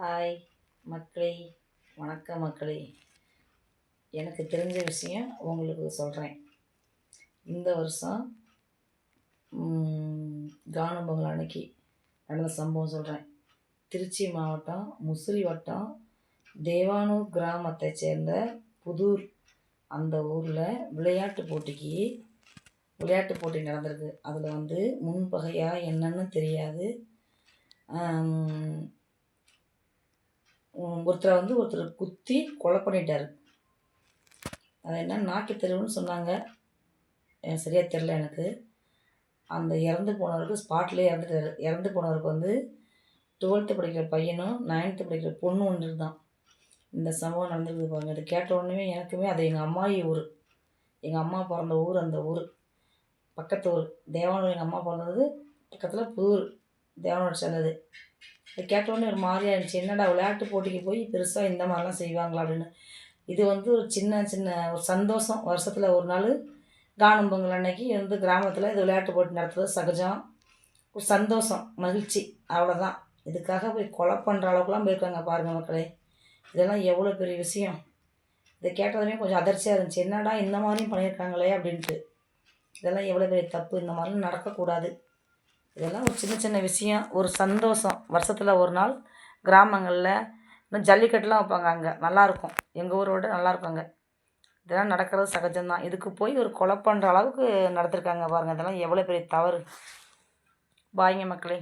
Hi மக்களே, வணக்கம் மக்களே. எனக்கு தெரிஞ்ச விஷயம் உங்களுக்கு சொல்கிறேன். இந்த வருஷம் காணும் பொங்கல் அன்னைக்கு நடந்த சம்பவம் சொல்கிறேன். திருச்சி மாவட்டம் முசிறி வட்டம் தேவானூர் கிராமத்தை சேர்ந்த புதூர் அந்த ஊரில் விளையாட்டு போட்டி நடந்திருக்கு. அதில் முன்பகையாக என்னன்னு தெரியாது. ஒருத்தர் குத்தி கொலை பண்ணிட்டார். அது என்ன நாட்டுத்தெருவுன்னு சொன்னாங்க, சரியாக தெரில எனக்கு. அந்த இறந்து போனவருக்கு ஸ்பாட்லேயே இறந்துட்டார். இறந்து போனவருக்கு 12th படிக்கிற பையனும் 9th படிக்கிற பொண்ணு ஒன்று தான். இந்த சம்பவம் நடந்திருக்கு பாருங்கள். இது கேட்ட உடனே எனக்குமே அது எங்கள் அம்மாயி ஊர், எங்கள் அம்மா பிறந்த ஊர், அந்த ஊர் பக்கத்து ஊர் தேவானூர். எங்கள் அம்மா பிறந்தது பக்கத்தில் புதூர், தேவானூர் சேர்ந்தது. அது கேட்டோடனே ஒரு மாதிரியாக இருந்துச்சு. என்னடா விளையாட்டு போட்டிக்கு போய் பெருசாக இந்த மாதிரிலாம் செய்வாங்களா அப்படின்னு. இது ஒரு சின்ன ஒரு சந்தோஷம். வருஷத்தில் ஒரு நாள் காணும் பொங்கல் அன்னைக்கு கிராமத்தில் இது விளையாட்டு போட்டி நடத்துறது சகஜம். ஒரு சந்தோஷம், மகிழ்ச்சி, அவ்வளோதான். இதுக்காக போய் கொலை பண்ணுற அளவுக்குலாம் போயிருக்காங்க பாருங்கள் மக்களே. இதெல்லாம் எவ்வளோ பெரிய விஷயம். இதை கேட்டதுமே கொஞ்சம் அதிர்ச்சியாக இருந்துச்சு. என்னடா இந்த மாதிரியும் பண்ணியிருக்காங்களே அப்படின்ட்டு. இதெல்லாம் எவ்வளோ பெரிய தப்பு. இந்த மாதிரிலாம் நடக்கக்கூடாது. இதெல்லாம் ஒரு சின்ன விஷயம், ஒரு சந்தோஷம். வருஷத்தில் ஒரு நாள் கிராமங்களில் இன்னும் ஜல்லிக்கட்டுலாம் வைப்பாங்க. அங்கே நல்லாயிருக்கும், எங்கள் ஊரோட நல்லாயிருக்கும். அங்கே இதெல்லாம் நடக்கிறது சகஜம்தான். இதுக்கு போய் ஒரு கொலை பண்ணுற அளவுக்கு நடத்திருக்காங்க பாருங்கள். இதெல்லாம் எவ்வளோ பெரிய தவறு. பாய்ங்க மக்களே.